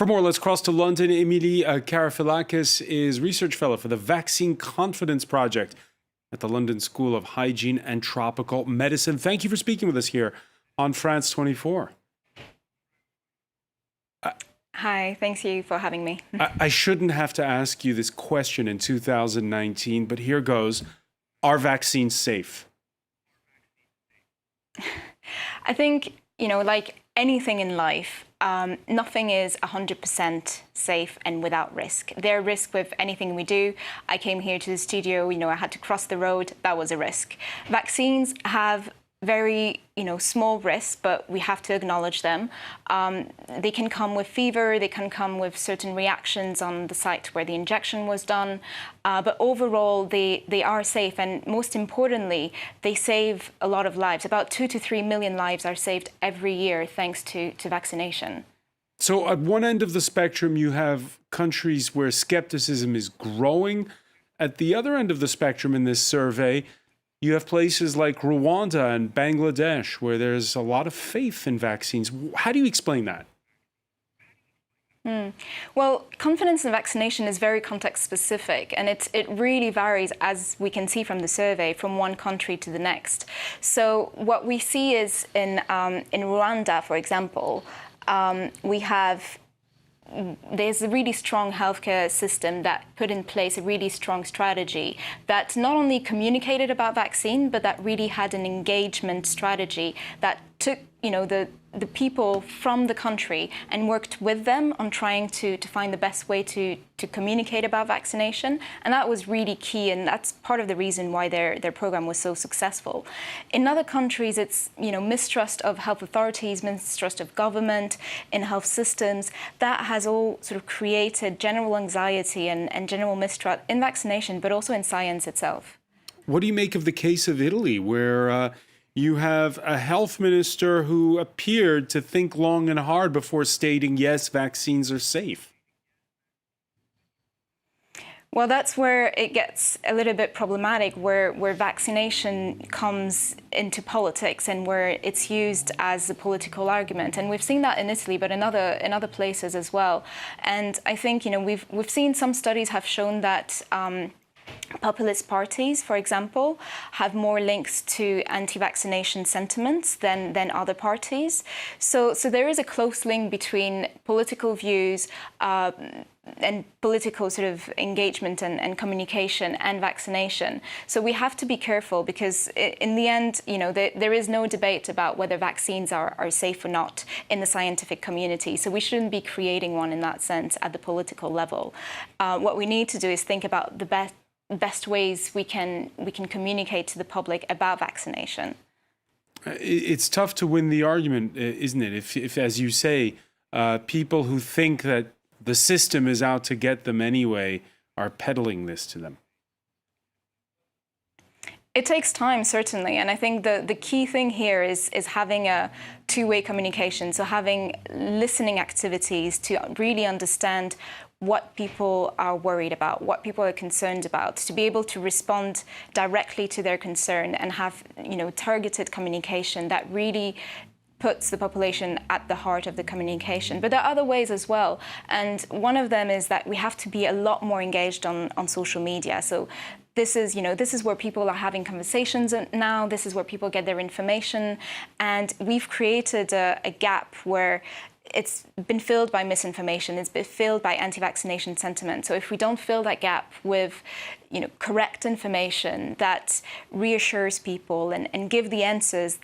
For more, let's cross to London. Emilie Karafillakis is research fellow for the Vaccine Confidence Project at the London School of Hygiene and Tropical Medicine. Thank you for speaking with us here on France 24. Hi, thanks you for having me. I shouldn't have to ask you this question in 2019, but here goes. Are vaccines safe? I think, like anything in life, nothing is 100% safe and without risk. There are risks with anything we do. I came here to the studio, I had to cross the road. That was a risk. Vaccines have very, small risks, but we have to acknowledge them. They can come with fever, they can come with certain reactions on the site where the injection was done. But overall, they are safe. And most importantly, they save a lot of lives. About 2 to 3 million lives are saved every year thanks to vaccination. So at one end of the spectrum, you have countries where skepticism is growing. At the other end of the spectrum in this survey, you have places like Rwanda and Bangladesh where there's a lot of faith in vaccines. How do you explain that? Well, confidence in vaccination is very context-specific, and it really varies, as we can see from the survey, from one country to the next. So what we see is in Rwanda, for example, there's a really strong healthcare system that put in place a really strong strategy that not only communicated about vaccine, but that really had an engagement strategy that took, the people from the country and worked with them on trying to find the best way to communicate about vaccination. And that was really key, and that's part of the reason why their program was so successful. In other countries, it's, mistrust of health authorities, mistrust of government, in health systems. That has all sort of created general anxiety and general mistrust in vaccination, but also in science itself. What do you make of the case of Italy, where you have a health minister who appeared to think long and hard before stating, yes, vaccines are safe? Well, that's where it gets a little bit problematic, where vaccination comes into politics and where it's used as a political argument. And we've seen that in Italy, but in other places as well. And I think, we've seen some studies have shown that populist parties, for example, have more links to anti-vaccination sentiments than other parties. So there is a close link between political views and political sort of engagement and communication and vaccination. So we have to be careful, because in the end, there is no debate about whether vaccines are safe or not in the scientific community. So we shouldn't be creating one in that sense at the political level. What we need to do is think about the best ways we can communicate to the public about vaccination. It's tough to win the argument, isn't it? If as you say, people who think that the system is out to get them anyway are peddling this to them. It takes time, certainly, and I think the key thing here is having a two-way communication, so having listening activities to really understand what people are worried about, what people are concerned about, to be able to respond directly to their concern and have, targeted communication that really puts the population at the heart of the communication. But there are other ways as well. And one of them is that we have to be a lot more engaged on social media. So this is where people are having conversations now. This is where people get their information. And we've created a gap where it's been filled by misinformation. It's been filled by anti-vaccination sentiment. So if we don't fill that gap with, correct information that reassures people and give the answers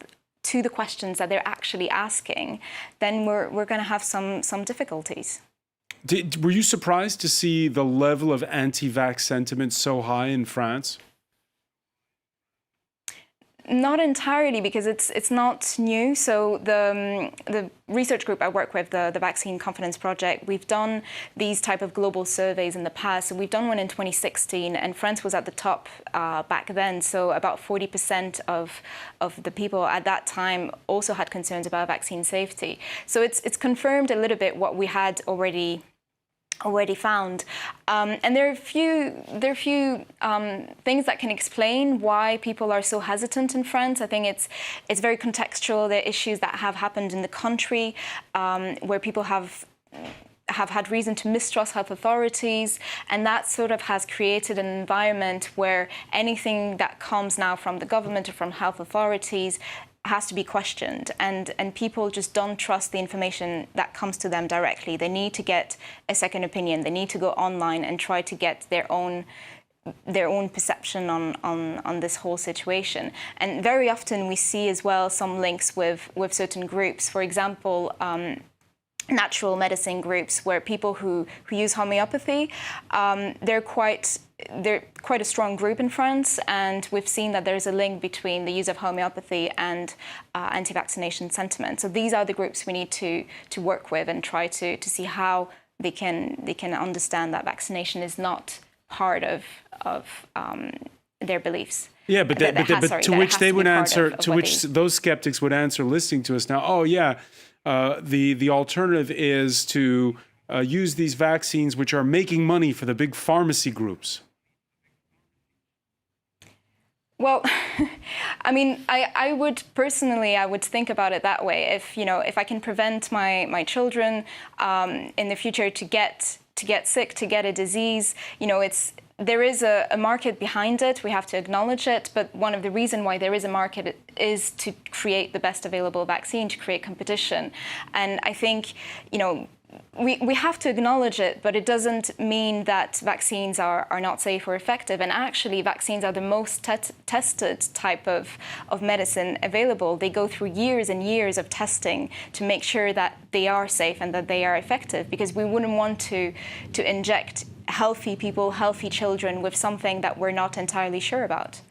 to the questions that they're actually asking, then we're going to have some difficulties. Were you surprised to see the level of anti-vax sentiment so high in France? Not entirely, because it's not new. So the research group I work with, the Vaccine Confidence Project, we've done these type of global surveys in the past. So we've done one in 2016, and France was at the top back then. So about 40% of the people at that time also had concerns about vaccine safety. So it's confirmed a little bit what we had already found, and there are a few things that can explain why people are so hesitant in France. I think it's very contextual. There are issues that have happened in the country where people have have had reason to mistrust health authorities, and that sort of has created an environment where anything that comes now from the government or from health authorities has to be questioned, and people just don't trust the information that comes to them directly. They need to get a second opinion. They need to go online and try to get their own perception on this whole situation. And very often we see as well some links with certain groups. For example, natural medicine groups, where people who use homeopathy, they're quite a strong group in France, and we've seen that there's a link between the use of homeopathy and anti-vaccination sentiment. So these are the groups we need to work with and try to see how they can understand that vaccination is not part of their beliefs. Yeah, but to which they would answer, to which those skeptics would answer, listening to us now, oh yeah, the alternative is to use these vaccines which are making money for the big pharmacy groups. Well, I mean, I would personally, I would think about it that way. If I can prevent my children in the future to get sick, to get a disease, there is a market behind it. We have to acknowledge it. But one of the reasons why there is a market is to create the best available vaccine, to create competition. And I think, we have to acknowledge it, but it doesn't mean that vaccines are not safe or effective. And actually, vaccines are the most tested type of medicine available. They go through years and years of testing to make sure that they are safe and that they are effective, because we wouldn't want to inject healthy people, healthy children with something that we're not entirely sure about.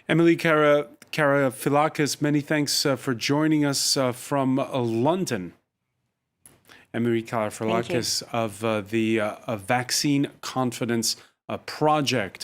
Emilie Karafillakis, many thanks for joining us from London. Emilie Karafillakis of the Vaccine Confidence Project.